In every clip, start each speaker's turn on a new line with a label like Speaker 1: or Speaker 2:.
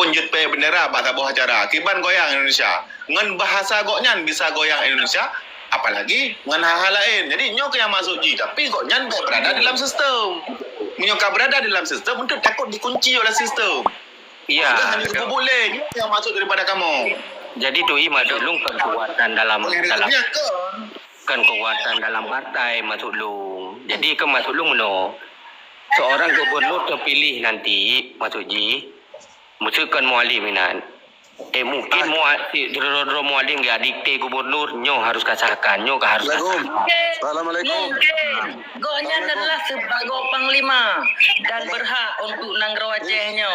Speaker 1: ataupun jut pe bendera bahasa buah acara kiban goyang Indonesia ngan bahasa goknyan bisa goyang Indonesia apalagi ngan hal-hal lain. Jadi nyo yang masuk ji tapi goknyan berada dalam sistem. Nyo berada dalam sistem untuk takut dikunci oleh sistem.
Speaker 2: Iya.
Speaker 1: Hanya boleh yang masuk daripada kamu.
Speaker 2: Jadi tu masuk lung kekuatan dalam kan kekuatan dalam partai masuk lung. Jadi ke masuk lung no. Seorang gubernur terpilih nanti masuk ji musuhkan mualim inan. Mungkin mualim enggak dikte gubernur nyo harus kasahkan nyo harus kasahkan.
Speaker 3: Assalamualaikum. Mungkin Goknyan adalah sebagai panglima dan berhak untuk nanggro Acehnya.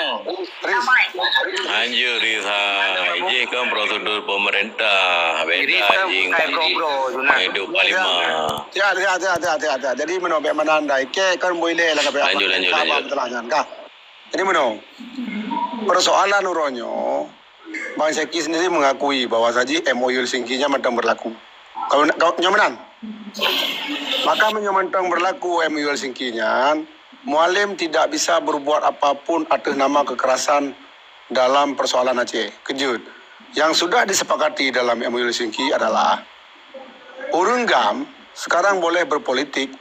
Speaker 4: Anjur ini kan prosedur pemerintah beda jing hidup palima.
Speaker 5: Tiada. Jadi meno be manandai ke kan boleh lah ke
Speaker 4: lanjut.
Speaker 5: Jadi meno persoalan uronyo Bang Seki sendiri mengakui bahwa saji MOU Helsinki-nya mentang berlaku. Kalau nyaman, maka mentang berlaku MOU Helsinki-nya, mualim tidak bisa berbuat apapun atas nama kekerasan dalam persoalan Aceh. Kejut. Yang sudah disepakati dalam MOU Helsinki adalah Urung Gam sekarang boleh berpolitik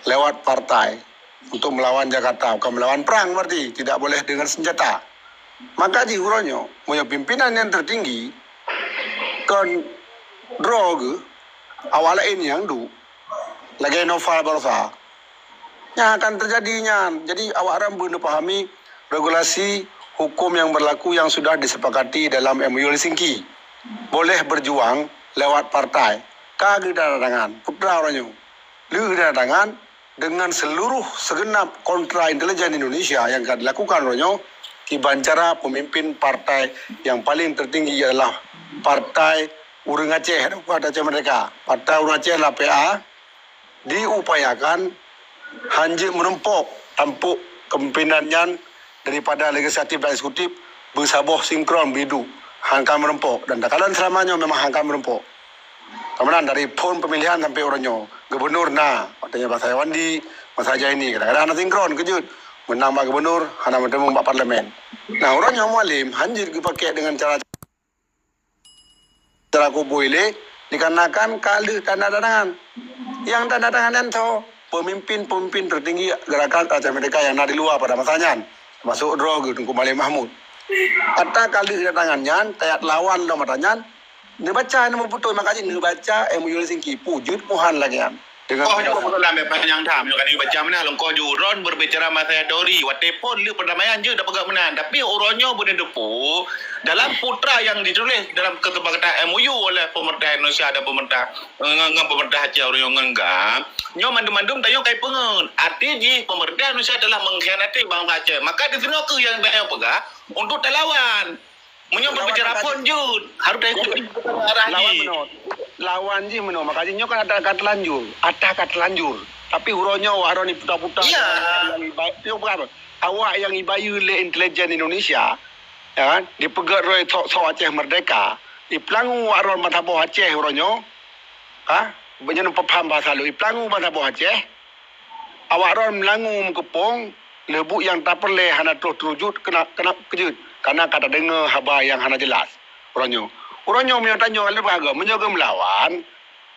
Speaker 5: lewat partai untuk melawan Jakarta, bukan melawan perang berarti, tidak boleh dengan senjata. Maka di uronyo, punya pimpinan yang tertinggi, kan drog, awalnya ini yang lagi novel bersa, yang akan terjadinya. Jadi awak orang boleh pahami regulasi hukum yang berlaku yang sudah disepakati dalam MOU Helsinki. Boleh berjuang lewat partai. Kagak datangan, putra orangnya. Lu datangan dengan seluruh segenap kontra intelijen Indonesia yang akan dilakukan orangnya. Kiban cara pemimpin partai yang paling tertinggi adalah Partai Urung Aceh, Partai Aceh Merdeka. Partai Urung Aceh adalah PA diupayakan hanjir merempuk tampuk kepimpinannya daripada legislatif dan eksekutif bersabuh sinkron bidu hangkan merempuk dan kalian selamanya memang hangkan merempuk. Kemudian dari pun pemilihan sampai orangnya gubernur katanya bahasa Wandi, masa aja ini kadang-kadang sinkron kejut. Menambah gubernur, hanya bertemu Pak Parlemen. Nah, orang yang mualim, hanjir dipakai dengan cara kubu ini, dikarenakan kali tanda tangan. Yang tanda tangan itu, pemimpin tertinggi gerakan Aceh Merdeka yang ada di luar pada masanya. Masuk drog, Tengku Malik Mahmud. Kata kali tanda tangannya, tayat lawan lo matanya, dia baca nama betul, makanya dia baca MOU Helsinki, pujud Tuhan lagi kan.
Speaker 1: Kau juga perlu lambat panjang tam. Kan ini baca mana? Longkau juron berbicara masa teori. Watepon lu perdamaian je dapat menang. Tapi orangnya boleh depu dalam putra yang ditulis dalam kesepakatan MOU oleh pemerintah Indonesia dan pemerintah Aceh orang yang enggak. Nyo mandum-mandum tayo kai pengen. Arti pemerintah Indonesia adalah mengkhianati bangsa Aceh. Maka di sini aku yang tayo pegang untuk terlawan. Menyo berbicara pun jud harus dah ikut arah
Speaker 5: lawan je menurut makanya nyo kan ada kata lanjur tapi huronya waroni putar-putar dia berapa awak yang ibayu le intelijen Indonesia ya kan dipegat oleh sok Aceh Merdeka iplangu waron mataboh Aceh huronyo banyak paham bahasa lu iplangu mataboh Aceh awak ron melangu kepong lebu yang tak perlu hana terwujud kena kejut karena kata dengar haba yang hana jelas orangnya punya tanya oleh beragam menjaga melawan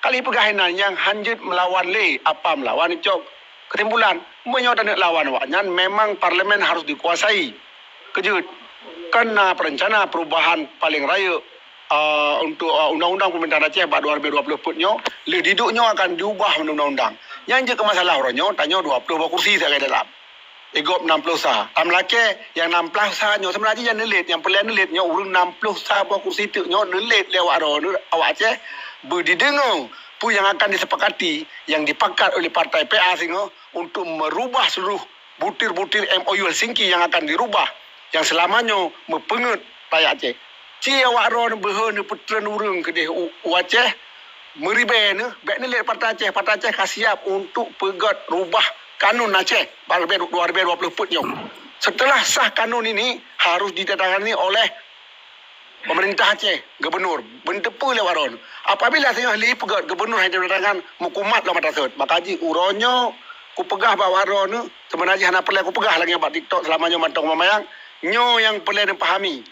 Speaker 5: kali pegahinan yang hanjut melawan apa melawan itu ketimbulan menyoda nak lawan awaknya memang parlemen harus dikuasai kejut karena perencana perubahan paling raya untuk undang-undang pemerintahan Aceh pada 2020 putnya diduknya akan diubah undang-undang yang je ke masalah orangnya tanya 20 kursi saya dalam Igop 60 sah. Tamlake yang 60 sah nyo sebenarnya yang nelit yang pilihan nelit nyo urung 60 sah buah kursi tu nyo nelit lewat awak Aceh berdidengung pu yang akan disepakati yang dipakat oleh partai PA singo untuk merubah seluruh butir-butir MOU Helsinki yang akan dirubah yang selamanya mempengut rakyat Aceh. Ci awak ron behon putren urung kedeh Aceh meriben bek nelit partai Aceh kasiap untuk pegat rubah kanun Aceh 2020 putnya. Setelah sah kanun ini harus ditandatangani oleh pemerintah Aceh, gubernur. Bentepu lewat ron. Apabila saya ahli pegat gubernur yang ditandatangkan mukumat lah matasud. Maka ji uronyo ku pegah bawa ron sebenarnya hana perlu ku pegah lagi buat TikTok selamanya mantong mamayang nyo yang perlu dipahami.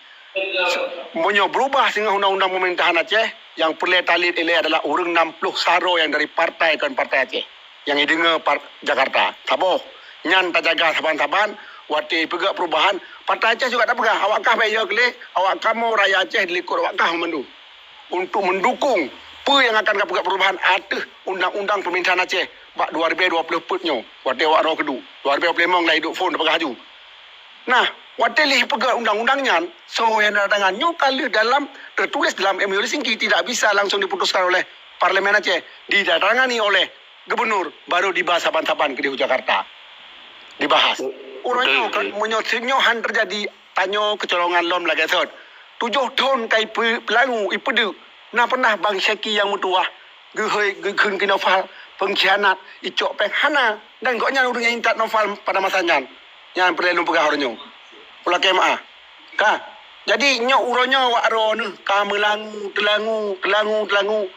Speaker 5: Monyo berubah dengan undang-undang pemerintahan Aceh, yang perlu talit ele adalah urang 60 saro yang dari partai Aceh. Yang dengar Jakarta. Saboh. Nyan tak jaga saban-saban, wati pegak perubahan, partai Aceh juga tak pegak. Awak kah bayar kelih, awak kamu rakyat Aceh dilikut awak kah mendu. Untuk mendukung apa yang akan pegak perubahan atas undang-undang pemerintahan Aceh. Bak 2020 putnyo. Wati awak roh kedu. 2025 lah hidup phone pegak haju. Nah, wati lih pegak undang-undangnya, so yang datang nyo kalau dalam tertulis dalam MOU Helsinki tidak bisa langsung diputuskan oleh Parlimen Aceh, didatangani oleh gubernur baru dibahas saban-saban ke di Jakarta. Dibahas. Orangnya kan menyotsinyohan terjadi tanyo kecolongan lom lagi sot. 7 tahun kai pelangu ipedu. Nah pernah Bang Syaki yang mutuah. Gehoi gekun ke novel pengkhianat icok penghana dan goknya urang yang intat novel pada masanya. Yang perlu pegah orangnya. Pula kemah. Ka. Jadi nyok uronyo wak ro ni ka telangu.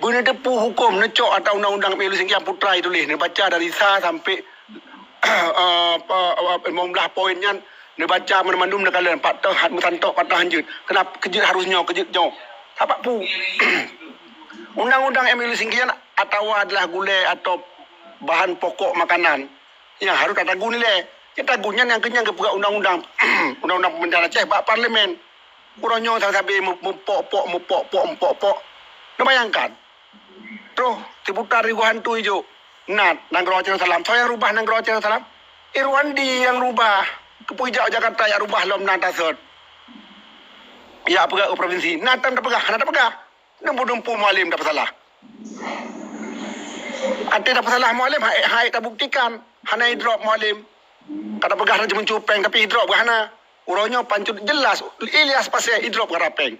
Speaker 5: Guna depu hukum necok atau undang-undang MOU Helsinki yang putra itu lih. Ni baca dari sa sampai 15 poinnya dia baca memandum nak kalian 4 tahun mutantok 4 tahun hanjut. Kenapa kejut harusnya kejutnya? Apa pu? Undang-undang MOU Helsinki atau adalah gulai atau bahan pokok makanan. Ya harus kata guni le. Kita gunya yang kenyang ke undang-undang undang-undang pemerintahan Aceh bak parlimen. Uronyo sampai mempok. Lu bayangkan. Terus diputar ribu hantu hijau. Nat, Nanggro Aceh Salam. Saya rubah Nanggro Aceh Salam. Irwandi yang rubah. Kepujak Jakarta yang rubah lom nantasot. Ya, pegak ke provinsi. Natan tak pegak. Nat tak pegak. Nempu-nempu mualim tak salah. Ada tak salah mualim. Hai tak buktikan. Hana drop mualim. Kata pegak Raja Mencupeng. Tapi drop ke hana. Uronyo pancut jelas. Ilyas pasal drop ke Rapeng.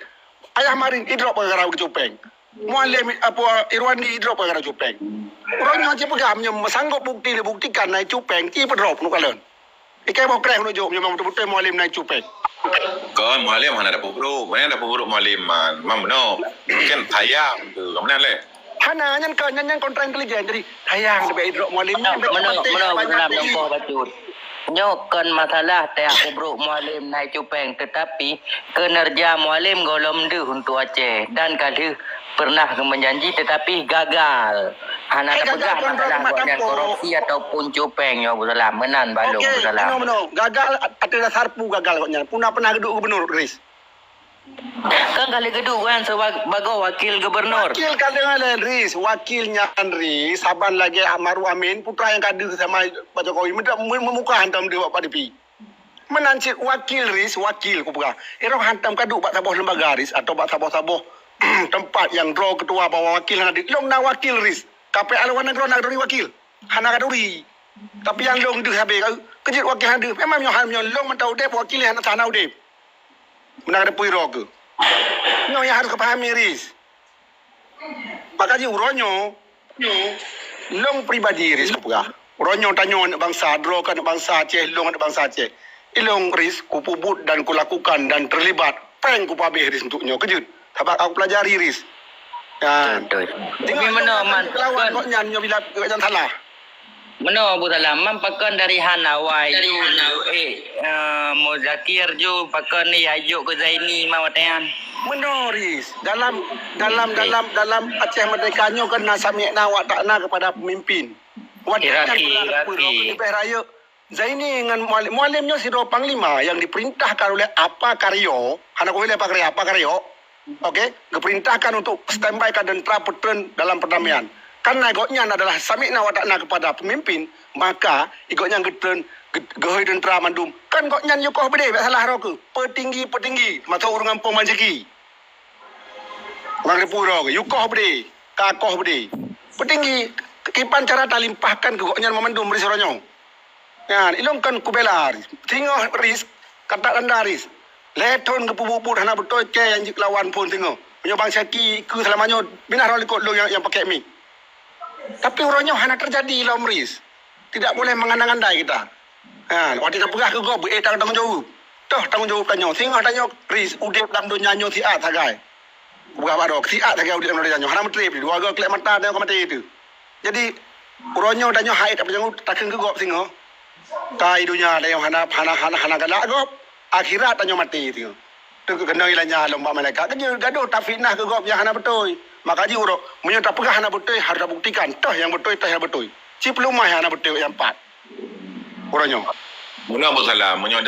Speaker 5: Ayah Marin drop ke Raja Mencupeng. Mualim apa Irwandi drop ke Raja Mencupeng. Orang yang pegam yang sanggup dibuktikan naik cupeng, ti pedrop nu kalian. Ikai mau kreng nu jom memang betul-betul mualim naik cupeng.
Speaker 1: Kau mualim mana ada buruk, mana ada buruk mualim man. Mamno, kan tayang tu, mana le?
Speaker 5: Hana nyan kontra intelijen jadi tayang lebih drop mualimnya.
Speaker 3: Mana dalam nongko bacut. Nyokan masalah teh kubruk mualim naik cupeng, tetapi kinerja mualim golom deh untuk Aceh dan kali pernah menjanji tetapi gagal. Hana tak pegah masalah korupsi ataupun cupeng ya Salam menan balung Salam.
Speaker 5: Okey, gagal ada sarpu gagal koknya. Pernah geduk gubernur Chris.
Speaker 3: Kan kali geduk kan sebagai wakil gubernur.
Speaker 5: Wakil kadang Riz, wakilnya Riz, saban lagi Maru Amin, putra yang kadu sama Pak Jokowi, memuka hantam dia Pak DP. Menancik wakil Riz, wakil ku pegah. Era hantam kadu Pak Saboh lembaga Riz atau Pak Saboh tempat yang draw ketua bawa wakil hana dik. Long na wakil Riz. KP Alwan Negro Nagdori wakil. Hana kaduri. Tapi yang long deh habis kejut wakil hana deh. Memang yang long mentau deh wakil hana tanau deh. Menang ada puiro ke. Nyo yang harus kepahami Riz. Makanya uronyo long pribadi Riz pegah. Uronyo tanyo anak bangsa, draw kan anak bangsa Aceh, long anak bangsa Aceh. Ilong Riz kupubut dan kulakukan dan terlibat. Peng ku pabeh Riz untuknya kejut. Sebab aku pelajari Riz. Kan.
Speaker 3: Tapi mana man
Speaker 5: lawan kok nyanyo bila jangan salah.
Speaker 3: Mana Abu Salam pakan dari Hanawai Mo Zakir ju pakan ni ajuk ke Zaini mawatan.
Speaker 5: Menoris dalam Aceh Merdeka nyo kena sami'na wa ta'na kepada pemimpin.
Speaker 3: Hierarki.
Speaker 5: Raya Zaini dengan mualimnya Siro Panglima yang diperintahkan oleh apa karyo, hana ko apa karyo. Okey, diperintahkan untuk standby dan trapetren dalam perdamaian. Karena igotnya adalah sami'na wa ta'na kepada pemimpin, maka igotnya gehoi dan tra mandum. Kan gotnya yukoh bede, salah roku. Petinggi masuk urungan pemanjeki. Orang Repuro ke, yukoh bede, kakoh bede. Petinggi kipan cara talimpahkan ke goknya memandum risoronyo. Kan, ilongkan kubela tengok Riz, kata anda Riz. Leton ke pububut hana betul ke yang jik lawan pun tengok. Punya Bang Syaki ke selamanya binah rolik lo yang pakai mic. Tapi orangnya hana terjadi dalam Riz. Tidak boleh mengandang-andai kita. Ha, waktu kita pegah ke go tanggung jawab. Toh tanggung jawab kanyo. Singah tanyo Riz udip dalam dunia nyo siat sagai. Bukan badok siat sagai udip dalam dunia nyo. Hana metrip dua go kelek mata dia mati itu. Jadi orangnya tanyo haid apa jangan takkan ke go singo. Tai dunia ada yang hana galak go. akhirat tanya mati tu. Tu kena ilanya lomba malaikat. Kerja gaduh tak fitnah ke gop yang hana betul. Maka ji urut munyo tak pegah hana betul harus buktikan toh yang betul yang betul. Si pelumah yang hana betul yang empat. Uronyo.
Speaker 1: Muna bersalah, menyo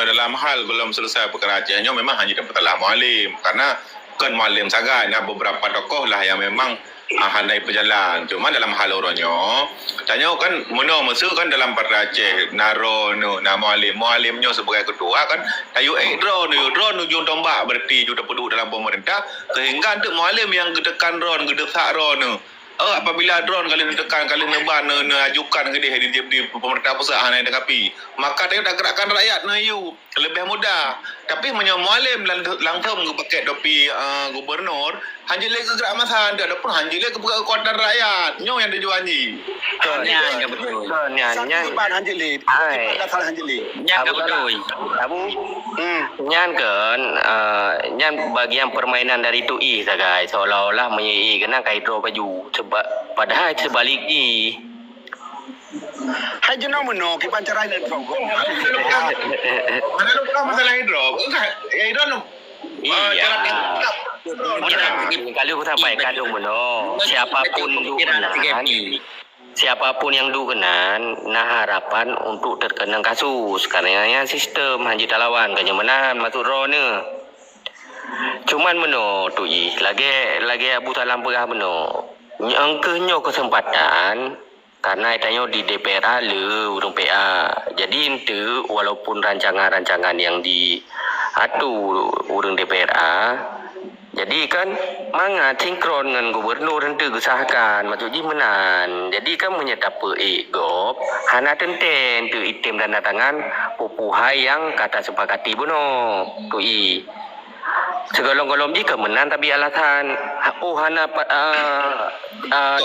Speaker 1: dalam hal belum selesai perkara Aceh, memang hanya dapat salah mualim karena kan mualim sagai nah beberapa tokoh lah yang memang handai berjalan. Cuma dalam hal oronyo, tanya kan muna masa kan dalam perkara Aceh naro nu na mualimnya sebagai ketua kan tayu drone ujung tombak berarti sudah peduli dalam pemerintah sehingga untuk mualim yang gedekan drone gedesak drone apabila drone kali tekan kali neban ajukan ke dia di pemerintah pusat hanai dekapi maka dia dah gerakkan rakyat you lebih mudah tapi menyamualim langsung ke paket dopi gubernur hanji lagi gerak masa dia pun hanji lagi kekuatan rakyat nyo yang dijuanji
Speaker 3: Nya betul.
Speaker 2: Nya
Speaker 5: Ban hanji le.
Speaker 2: Ai.
Speaker 5: Salah hanji le.
Speaker 3: Nya betul.
Speaker 2: Abu nyan kan nyan bagian permainan dari TUI sagai seolah-olah menyei kena kaidro baju sebab padahal sebalik i
Speaker 5: Hai jenak meno ki pancarai le kau.
Speaker 1: mana lu pernah masalah hidro hidro
Speaker 2: iya kalau aku sampaikan dong meno siapapun yang dukenan nah harapan untuk terkena kasus karena sistem hanji talawan kanya menahan masuk rone cuman meno TUI lagi abu talam pegah meno angkanya kesempatan karena itanya di DPR le urung PA. Jadi itu walaupun rancangan-rancangan yang diatur urung DPR jadi kan mangat sinkron dengan gubernur nanti gesahkan maksudnya menan. Jadi kan menyetap gop hana tenten tu item dan tangan pupuhai yang kata sepakati bono TUI. Segolong-golong jika menang tapi alasan hana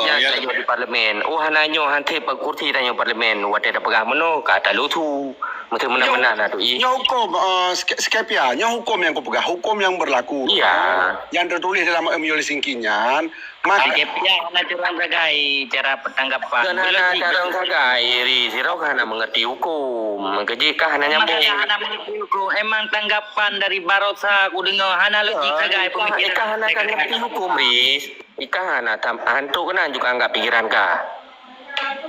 Speaker 2: nya di parlimen hana nyo hante kursi tanya parlimen wate da pegah meno kata lutu mesti menang-menang TUI.
Speaker 5: Nya hukum skepia, nya hukum yang kau pegang, hukum yang berlaku.
Speaker 2: Iya.
Speaker 5: Yang tertulis dalam MUL Singkinyan, maka
Speaker 3: Dia hana curang sagai cara pertanggapan.
Speaker 2: Dan hana cara sagai ri siro hana mengerti hukum. Kejika hana nyambung.
Speaker 3: Makanya hana mengerti hukum. Emang tanggapan dari Barosa aku dengar hana logik sagai pemikiran.
Speaker 2: Ika hana kan ngerti hukum ris. Ika hana hantu kena juga anggap pikiran ka.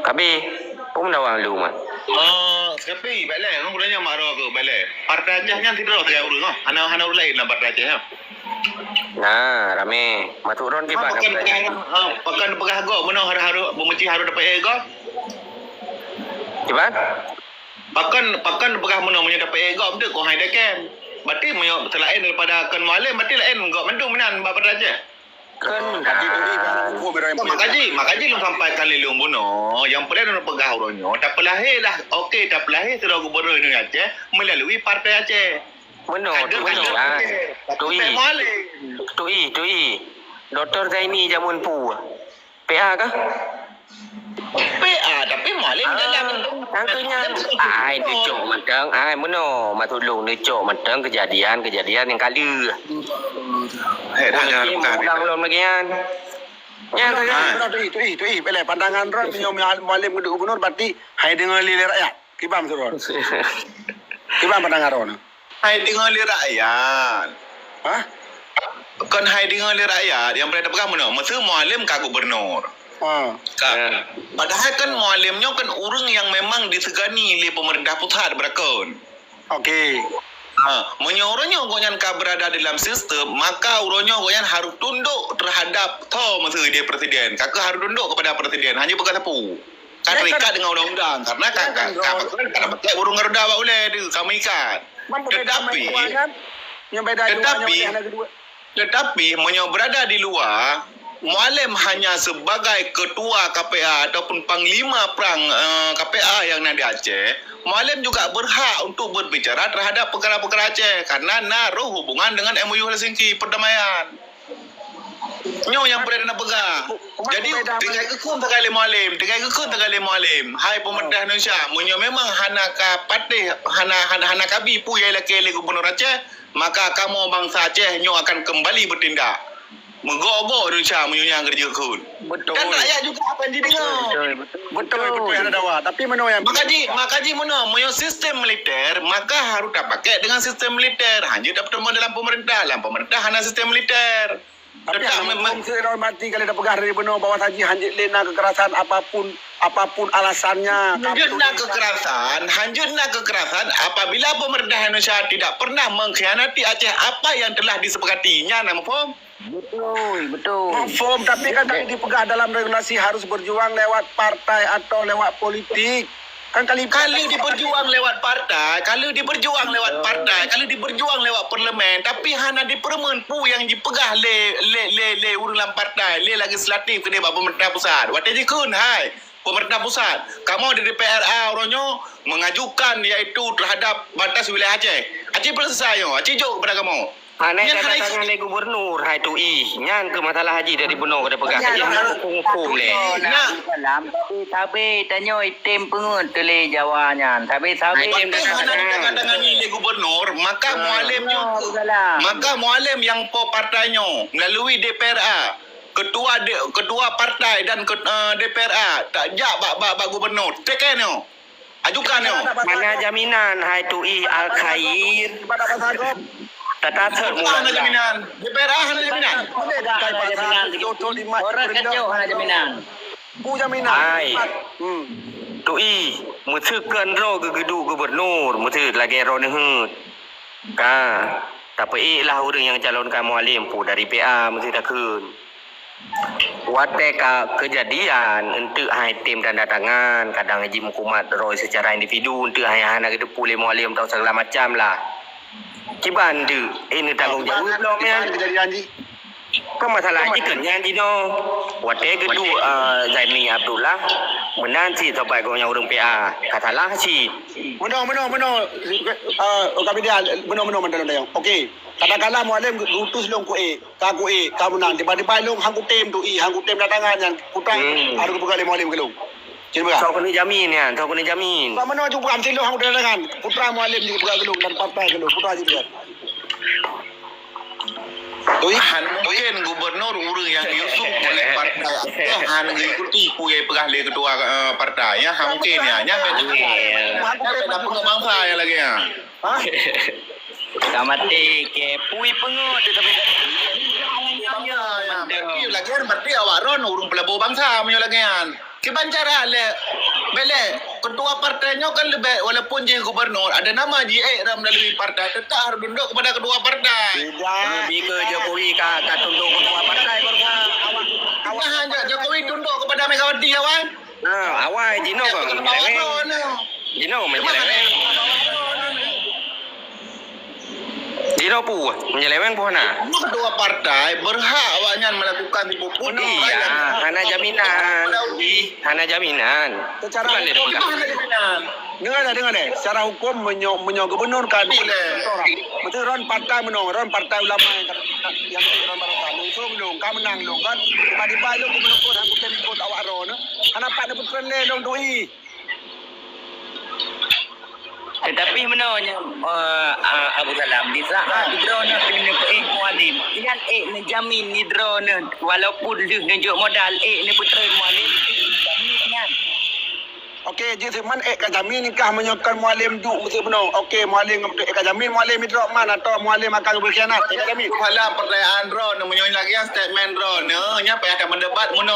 Speaker 2: Kabi, pun nawang lu man.
Speaker 1: tapi balik orang beranya marah ke balik partai Aceh yang tidak saya urus hana lain lah partai Aceh
Speaker 2: Nah, rame. Maturon di mana?
Speaker 1: pakan pegah go mana haru memeci haru dapat ego
Speaker 2: Di mana?
Speaker 1: pakan pegah mana punya dapat ego betul kau hai deken berarti menyo selain daripada kan malam berarti lain go mendung menan partai Aceh
Speaker 2: Kan
Speaker 1: makaji lu sampaikan lelung buno yang pernah nak pegah orangnya tak pelahir lah okey tak pelahir sudah gubernur ini Aceh melalui partai Aceh
Speaker 2: Meno, TUI. Doktor Zaini Jamun Pu. PA kah?
Speaker 1: PA tapi malam dalam
Speaker 2: Angkanya ai dicok mentang ai meno matulung dicok mentang kejadian yang kali. Ulang belum lagi kan. Ya
Speaker 5: TUI, bele pandangan ron punya mualim gubernur berarti hai dengan lili rakyat. Kibam suron. Kibam pandangan ron.
Speaker 1: hai dengan rakyat
Speaker 5: Hah?
Speaker 1: kan hai dengan rakyat yang berada pegang mana masa mualim ka gubernur padahal kan mualimnya kan orang yang memang disegani oleh pemerintah pusat berakon
Speaker 5: Okey.
Speaker 1: menyorongnya goyan ka berada dalam sistem maka urangnya goyan harus tunduk terhadap masa dia presiden kakak harus tunduk kepada presiden hanya berkata pu kan terikat dengan undang-undang karena kan betul burung garuda boleh kami ikat tetapi menyo berada di luar mualim hanya sebagai ketua KPA ataupun panglima perang KPA yang ada di Aceh mualim juga berhak untuk berbicara terhadap perkara-perkara Aceh karena naruh hubungan dengan MOU Helsinki perdamaian nyo yang berada nak pegang jadi dengan kekun tegale mualim hai pemerintah Indonesia menyo memang hana ka patih hana kabi pu ya laki gubernur Aceh maka kamu bangsa Aceh nyo akan kembali bertindak Menggok-gok dia macam menyunyang kerja kun.
Speaker 3: Betul.
Speaker 1: Kan rakyat juga apa yang didengar.
Speaker 5: Betul yang ada awak. Tapi mana yang
Speaker 1: Makaji mana moyo sistem militer maka harus tak pakai dengan sistem militer. Hanya dapat bertemu dalam pemerintah hanya sistem militer.
Speaker 5: tapi
Speaker 1: Tetap
Speaker 5: memang saya hormati kalau dah pegah dari benar bahawa saji hanjit lena kekerasan apapun alasannya.
Speaker 1: Hanjutna kekerasan apabila pemerintah Indonesia tidak pernah mengkhianati Aceh apa yang telah disepakatinya nama form.
Speaker 3: Betul.
Speaker 5: Form tapi kan tadi dipegah dalam regulasi harus berjuang lewat partai atau lewat politik. Kan kalau
Speaker 1: diperjuang lewat partai, kalau diperjuang lewat parlimen, tapi hana dipermen pu yang dipegah le urulan partai, le legislatif ke dia pemerintah pusat. Wat je kun hai. Pemerintah pusat, kamu dari DPRA orangnya mengajukan iaitu terhadap batas wilayah Aceh. Aceh belum selesai yo. Aceh jauh kepada kamu.
Speaker 2: Hanai dah datang le gubernur hai tu nyan ke masalah haji dari benar kada pegah haji hukum le.
Speaker 3: Tapi tanya item pengut tele jawanya. Tapi
Speaker 1: dengan le gubernur, maka mualim yang po partainya melalui DPRA ketua partai dan DPRA tak jak bak gubernur. Tekenyo. Ajukannya.
Speaker 2: Mana jaminan hai tu al khair. Tata thot
Speaker 1: Hana jaminan. DPRA hana jaminan.
Speaker 3: Orang kacau hana jaminan.
Speaker 5: jaminan.
Speaker 2: Hai. Tu mesti kan ro gegedu gubernur, mesti lagi ro nehut. Tapi lah orang yang calonkan mualim pu dari PA mesti takun. Wate kejadian untuk hai tim tanda tangan, kadang haji hukumat ro secara individu untuk hai hana ke pulih mualim tahu segala macam lah. Kiban tu ini tanggung jawab belum ya.
Speaker 5: Kejadian ji.
Speaker 2: Kau masalah ni kan yang dino. Wate kedua Zaini Abdullah menanti sampai kau yang orang PA katalah si.
Speaker 5: Kami dia benar dayang. Okey. Katakanlah mualim rutus long ku kamu nang tiba-tiba long hangku tem datangan yang putang ada kepegal mualim ke long. Cuba.
Speaker 2: Kau kena jamin ya, kau kena jamin.
Speaker 5: Kamu nak cuba ambil long hangku datangan putra mualim di kepegal ke long dan partai ke long putra juga.
Speaker 1: Mungkin gubernur urang yang diusung oleh partai Han mengikuti puai pegahli ketua partai ya mungkin ya nya apa bangsa yang lagi ya.
Speaker 3: Kamati ke pui pengut tapi
Speaker 1: lagi berarti awak ron urung pelabuh bangsa menyolagian. Kebancara le bele ketua partainya kan lebih walaupun je gubernur ada nama JE melalui partai tetap harus tunduk kepada kedua partai.
Speaker 2: Lebih ke Jokowi ka tunduk ketua partai baru
Speaker 1: Awak hanya Jokowi tunduk kepada Megawati kawan.
Speaker 2: Awak Jino kau Jino menyeleweng. Jino pu menyeleweng pu na.
Speaker 1: Kedua partai berhak awaknya melakukan tipu putih.
Speaker 2: Iya, hana jaminan.
Speaker 5: Secara dengar deh. Secara hukum menyo gubernur kan orang. Betul ron partai ron partai ulama yang ron barokah. Langsung dong, kamu menang dong kan. Tiba-tiba lo gubernur kod aku tempot awak ron. Kenapa ada putren le dong doi?
Speaker 3: tetapi menanya Abu Salam di saat drone kena mualim dengan ni jamin ni drone walaupun dia tunjuk modal ni putra mualim jamin.
Speaker 5: Okey, jadi man ka jamin nikah menyokkan mualim du mesti benar. Okey, mualim ka jamin mualim itu man atau mualim akan berkhianat. Ka jamin.
Speaker 1: Kepala pertanyaan drone menyonya lagi statement drone nya payah ada mendebat mono.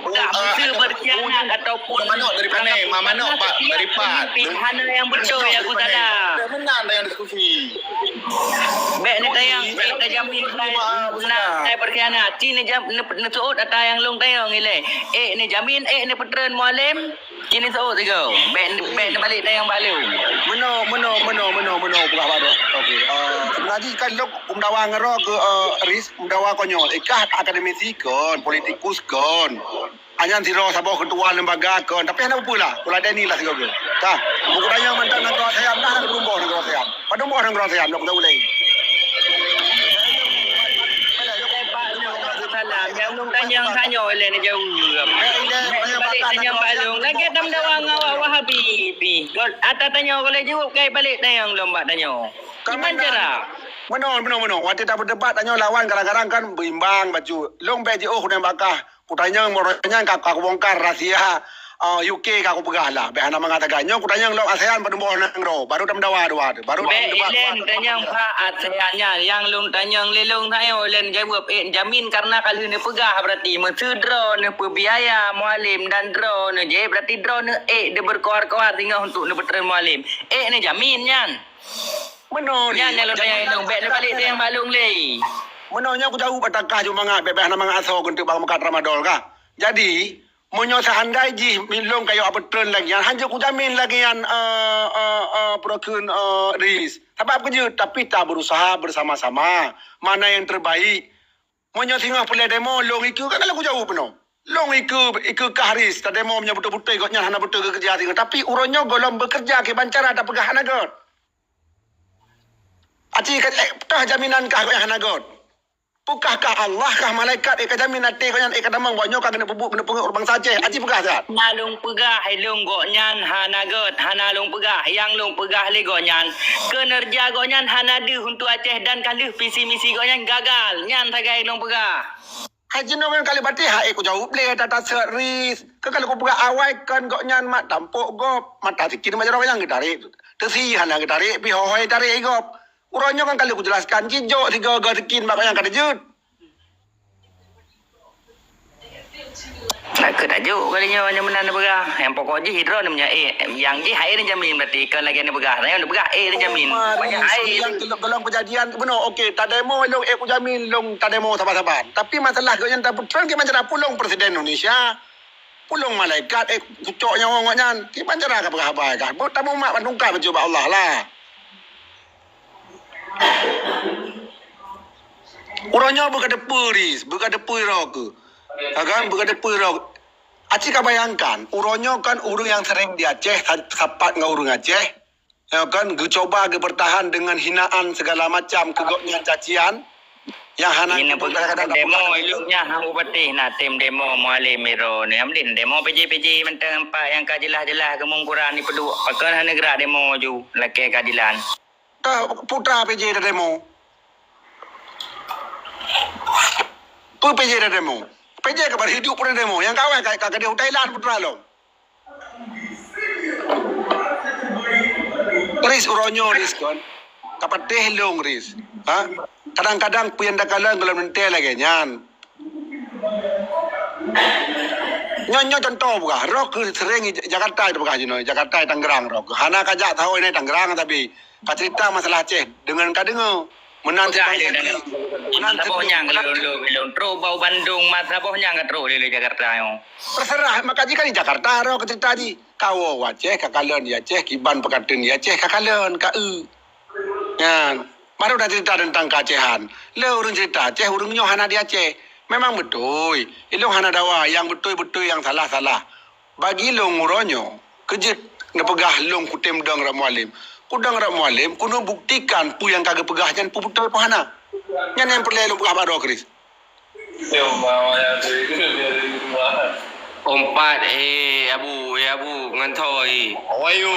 Speaker 3: Mesti berkhianat ataupun
Speaker 1: mana dari mana Pak dari Pak.
Speaker 3: Hana yang betul ya Abu Salam.
Speaker 1: Menang yang diskusi.
Speaker 3: Baik ni tayang ka jamin saya berkhianat. Cini jam nusuut atayang long tayang ile. Ni jamin ni putra mualim. Kini so tiga. Ben balik tayang balu.
Speaker 5: Meno pula baru. Okey. Sebenarnya kan lo umdawa ngero ke ris umdawa konyol. Ikah akademisi kon, politikus kon. Hanya tiro sabah ketua lembaga kon. Tapi ana pula. Pula ada ni lah segala. Tah. Buku tanya mantan negara saya dah nak berumur negara saya. Pada umur negara saya nak tahu lagi.
Speaker 3: Yang nung tanya oleh ni jauh. Balik tanya balung. Lagi tam dawang awak Wahabi. Ata tanya boleh jawab kai balik tanya lomba tanya. Gimana cara?
Speaker 5: Meno. Waktu tak berdebat tanya lawan kadang-kadang kan berimbang baju. Long BJO aku bakah. Ku tanya moranya aku bongkar rahsia UK aku pegah lah. Behana mengatakan nyo ku tanya long ASEAN pada mbok nang ro. Baru dah mendawa dua. Baru dah
Speaker 3: Be
Speaker 5: mendebat.
Speaker 3: Ilen tanya Pak ASEANnya yang lung tanya lelong tayo Ilen jawab jamin karena kalau ni pegah berarti mesti draw ni biaya mualim dan draw ni je berarti draw ni dia berkoar-koar tinggal untuk ni bertemu mualim. Ni jamin nyan.
Speaker 5: Meno ni.
Speaker 3: Nyan yang lung tanya lung bet balik dia yang balung le.
Speaker 5: Menonya aku jauh patakah cuma ngak bebeh nama ngaso untuk bang makat Ramadan kah. Jadi monyo seandai ji milong kayo apa turn lagi yang hanya ku jamin lagi yang prokin ris. Sebab kerja tapi tak berusaha bersama-sama mana yang terbaik. Monyo singa pulai demo long iku kan kalau aku jauh penuh. Long iku kahris tak demo punya betul-betul ikutnya hana betul ke kerja tapi uronyo golong bekerja ke bancara ada pegahan agot. Aci kata jaminan kah yang hana agot. Bukankah Allah kah malaikat jamin nanti kau yang damang banyak kau kena bubuk kena penguk orang saja. Aji pegah tak?
Speaker 3: Nalung pegah lung gonyan hanagot hanalung pegah yang lung pegah le gonyan. Kinerja gonyan hanadu untuk Aceh dan kali visi misi gonyan gagal. Nyan tagai lung pegah.
Speaker 5: Haji nombor kali bati ha aku jauh boleh data series. Ke kalau kau pegah awal kan kau nyan mak tampuk gop mata sikit macam orang yang getarik. Tersihan yang getarik pi hohoi tarik gop. Uronyo kan kali aku jelaskan jijok 3 garikin mak yang kata jut.
Speaker 3: Nak tajuk kalinya hanya menan pegah. Yang pokok je hidro ni punya yang je air ni jamin berarti kan lagi ni pegah. Yang ni pegah ni jamin. Banyak air.
Speaker 5: Yang golong kejadian benar okey tak demo long aku jamin long tak demo sabar-sabar. Tapi masalah kau yang tak betul ke macam pulong presiden Indonesia. Pulong malaikat kucoknya orang-orang ki macam ka pegah apa kan. Bot tamu mak pandungkar mencuba Allah lah. Orangnya berkata peris, berkata perok. Kan berkata perok. Acik kau bayangkan, orangnya kan orang yang sering di Aceh, sapat dengan orang Aceh. Ya kan, cuba bertahan dengan hinaan segala macam, kegoknya cacian. Yang hana
Speaker 3: ini kadang-kadang demo ilmunya hang upati nak tim demo mualim miro ni amlin demo PJ mentang empat yang kajelah-jelah kemungkuran ni peduk pakai negara demo ju laki keadilan.
Speaker 5: Putra PJ dah demo. Tu PJ dah demo. PJ kabar hidup pun demo. Yang kawan kakak dia Thailand putra lo. Riz uronyo riz kon. Kapat tehlong riz. Ha? Kadang-kadang puyan dakalang kalau mentel lagi nyan. Nyo contoh buka. Rok sering Jakarta itu buka jino. Jakarta Tangerang rok. Hana kajak tahu ini Tangerang tapi cerita masalah Aceh dengan kadengo menanti
Speaker 3: sabohnya belum tro bau Bandung mas sabohnya enggak tro di Jakarta yo
Speaker 5: terserah maka jika di Jakarta ro cerita di kau Aceh kakalen di Aceh kiban pekatun di Aceh kakalen ya baru dah cerita tentang keacehan le urang cerita Aceh urangnya hana di Aceh memang betul ilung hana dawa yang betul-betul yang salah-salah bagi long uronyo kejut ngepegah long kutem dang ra mualim kudang rak mualim, kuno buktikan pu yang kagak pegah jangan pu betul pahana. Yang yang perlu lu pegah baru Chris.
Speaker 2: Ompat abu ngantoi.
Speaker 4: Awayu.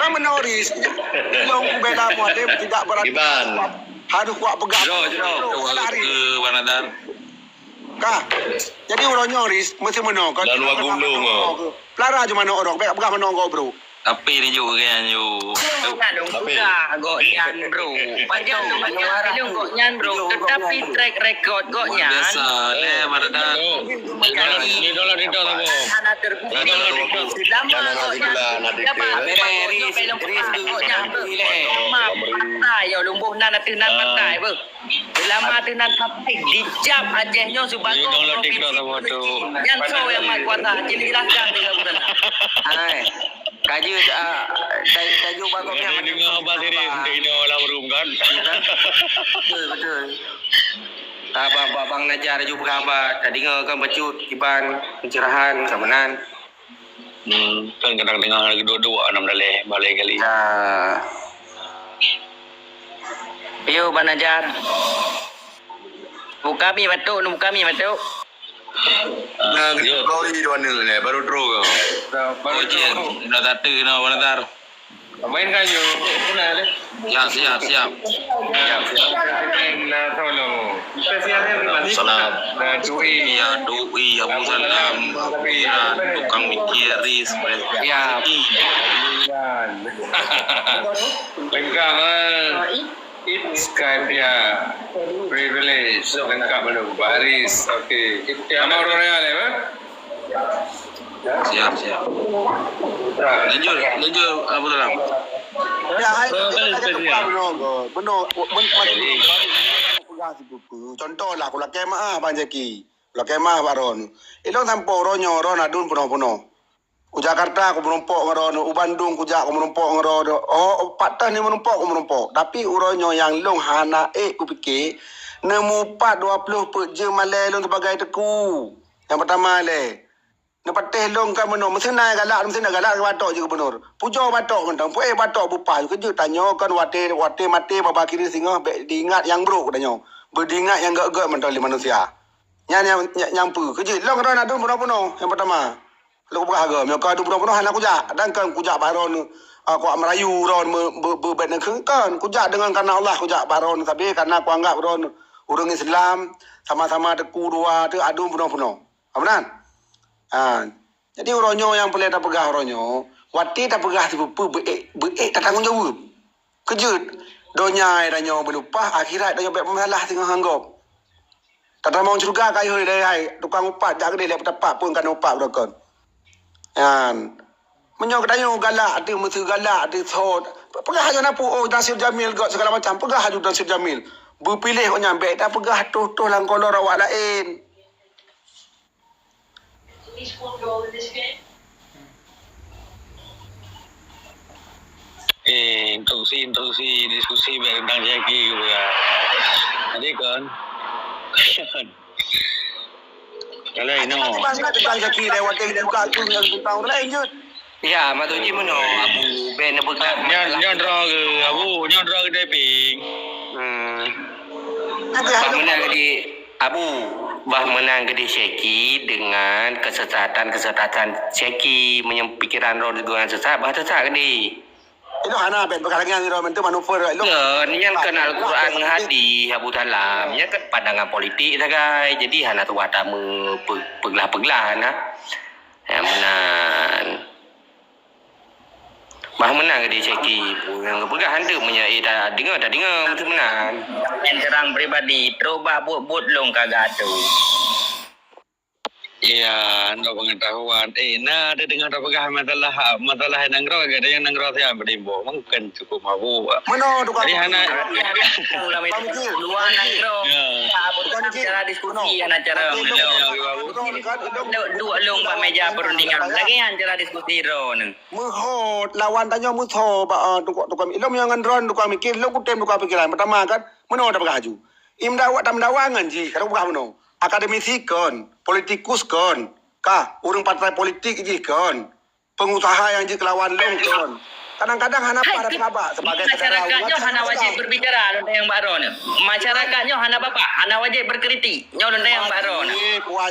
Speaker 5: Kamu noris, long bela mualim tidak berarti.
Speaker 4: Iban.
Speaker 5: Harus kuat pegah.
Speaker 4: Ke Banadar.
Speaker 5: Kah. Jadi orang nyoris mesti menang.
Speaker 4: Lalu agulung.
Speaker 5: Pelara cuma nak orang, pegah menang kau bro.
Speaker 2: Tapi ni juga kan you.
Speaker 3: Dong buka goknyan bro. Panjang tu macam goknyan bro. Tetapi track record goknyan.
Speaker 2: Biasa le Banadar.
Speaker 4: Ni dolar itu tu.
Speaker 3: Hana terbukti. Lama goknyan. Dapat mata yo lumbuh nan tenan mata ber. Lama tenan tapi dijam Acehnya sebagai yang so yang mak kuasa jadi jelaskan dia betul.
Speaker 2: Hai. Kaji kaji bagusnya
Speaker 4: Ini ngapa sih ini orang room kan?
Speaker 2: Betul. Bang Najar juga apa? Tadi kan becut kiban pencerahan keamanan.
Speaker 4: Kan kadang dengar lagi dua-dua enam dalih balik kali.
Speaker 2: Nah.
Speaker 3: Yo Bang Najar. Buka mi batuk.
Speaker 4: Lori dua nil ni baru draw kau.
Speaker 2: Baru je. Dah tak tu nak Banadar.
Speaker 4: Main kan you? Mana le? Siap. Salam. Ya, doi Abu Salam, Piran, tukang mikir Riz.
Speaker 2: Ya.
Speaker 4: Lengkap Skype ya. Privilege. Lengkap belum? Baris. Okey. Nama orang real ya? Siap. Lanjut Abu Salam.
Speaker 5: Ya, hai. Benar. Contohlah kalau kemah Bang Jeki. Kalau kemah Baron. Ilong tampo ronyo ron adun puno. Ku Jakarta aku menumpuk ngerono, u Bandung ku jak aku menumpuk ngerono. Oh, patah ni menumpuk. Tapi uronyo yang long hana ku fikir nemu 420 per je malai long sebagai teku. Yang pertama le. Nepatih long kan menur. Mesti nak galak ke batok je gubernur. Pujo batok mentang. Batok bupa. Kerja tanya kan wate mati baba kiri singa diingat yang buruk tanya. Berdingat yang gak mentang li manusia. Yang pu. Kerja long ron adun puno. Yang pertama. Lu berharga, mereka ada bunuh hana kujak. Dan kan kujak baron, aku merayu ron berbet dengan kan. Kujak dengan karena Allah kujak baron. Tapi karena aku anggap ron orang Islam sama-sama teku dua tu adu bunuh. Apa benar? Jadi oronyo yang boleh tak pegah oronyo, wati tak pegah tu tak tanggung jawab. Kejut, donya danyo berlupa akhirat danyo bet masalah tengah hanggap. Tak mau juga kayu dia tukang upat jak dia dapat pun kan upat berkon. Menyok dayu galak ada mesti galak ada thot. Pegah aja napu Nasir Jamil gak segala macam. Pegah aja Nasir Jamil. Berpilih kau nyampe tak pegah tuh lang kolor awak lain.
Speaker 4: Instruksi diskusi tentang Jackie gitu ya. Jadi kan. Kalau ini
Speaker 5: Bang Jackie lewat dia buka tu yang tahun lain je.
Speaker 2: Ya, matuji meno Abu ben begat.
Speaker 4: Nyodra ke nyodra ke deping.
Speaker 2: Bah menang di Abu bah menang di Syeki dengan kesesatan Syeki menyepikiran roh dengan sesat bah sesat di.
Speaker 5: Itu hana bet berkalangan di romen tu manuver itu.
Speaker 2: Ni yang kenal Quran hadi Abu Salam nya kan pandangan politik sagai. Jadi hana tu ada peglah ya menan. Bah menang di Syeki yang kepegahan tu punya tak dengar betul menang.
Speaker 3: Yang terang pribadi terubah buat long kagak tu.
Speaker 4: Ya, nak pengetahuan. Ada dengar apa masalah yang nanggro ada yang nanggro saya berdimbo. Mungkin cukup mabuk.
Speaker 5: Mana tu kau?
Speaker 4: Jadi hana
Speaker 3: Luar nangro. Cara diskusi acara dua long pak meja perundingan. Lagi yang cara diskusi ron.
Speaker 5: Muhot lawan tanya muho tukang ilmu yang ngendron tukang mikir lo kutem tukang pikiran pertama kan mana ada berhaju. Imdawat tam dawangan ji kalau bukan mana. Akademisi kan, politikus kan, orang partai politik je kan, pengusaha yang je kelawan long kan. Kadang-kadang hana pada pengabat sebagai
Speaker 3: masyarakatnya hana wajib berbicara londa yang baron. Masyarakatnya hana bapa, hana wajib berkritik. Nyo londa yang baron.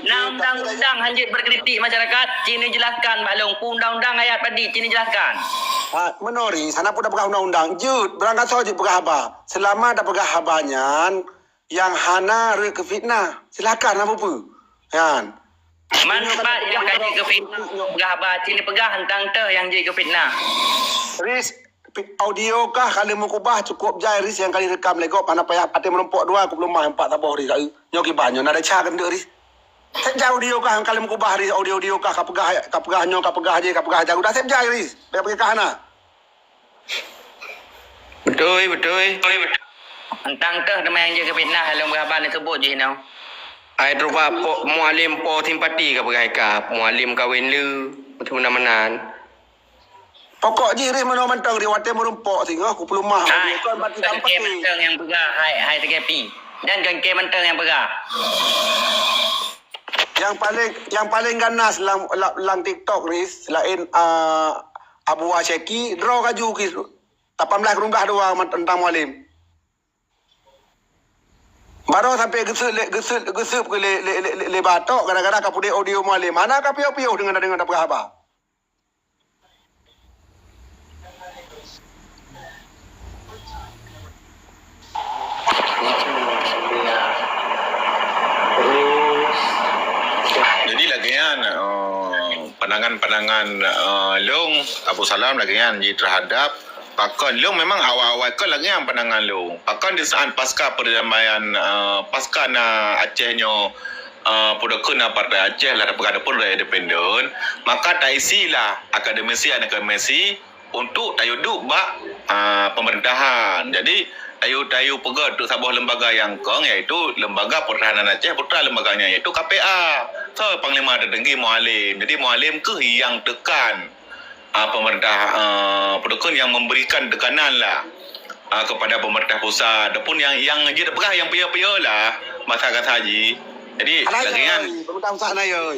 Speaker 3: Nah undang-undang hanjit berkritik masyarakat, cini jelaskan balong undang-undang ayat tadi cini jelaskan.
Speaker 5: Menori, sana pun dah pegah undang-undang. Jut, berangkat saja pegah haba. Selama dah pegah habanya, yang hana ke fitnah, silakan apa-apa. Kan?
Speaker 3: Manfaat yang kaji ke fitnah, pegah haba, cini pegah hentang teh yang jadi ke fitnah.
Speaker 5: Riz, audio kah kalau mau kubah cukup jai Riz yang kali rekam legop mana payah hati menumpuk dua aku belum mah empat tabah Riz nyoki banyak nada ca kan Riz sejak audio kah kalau mau kubah Riz audio kah kapegah nyo kapegah je kapegah jauh dah sejak jai Riz pergi ke kana
Speaker 2: betul
Speaker 3: Entang teh nama yang jaga fitnah halang berhabar ni sebut je now.
Speaker 2: Ai terubah mualim po simpati ke bergaikah mualim kawin lu betul menan.
Speaker 5: Pokok je Riz mana mentang riwate merumpuk singa aku belum mah
Speaker 3: kan bagi tampak mentang yang begah hai TKP dan gengke mentang yang begah.
Speaker 5: Yang paling ganas lang TikTok Riz selain Abu Wasyeki draw kaju ki 18 runggah doang tentang mualim. Baru sampai gesup ke le batok kadang-kadang kapudi audio mualim. Mana ka piau-piau dengan apa khabar?
Speaker 1: pandangan Long Abu Salam lagi kan terhadap Pakon Long memang awal-awal kan lagi yang pandangan Long. Pakon di saat pasca perdamaian pasca na Acehnya Pudakun Partai Aceh lah ada pun raya independen, maka taisilah akademisi untuk tayuduk pemerintahan. Jadi tayu pegat untuk sebuah lembaga yang kong iaitu Lembaga Pertahanan Aceh, putra lembaganya iaitu KPA. So Panglima Tertinggi Mualim. Jadi Mualim ke yang tekan pemerintah Pudakun yang memberikan tekanan lah kepada pemerintah pusat. Adapun yang je pegah yang pia-pia lah masyarakat haji. Jadi lagi kan
Speaker 5: pemerintah pusat na yo.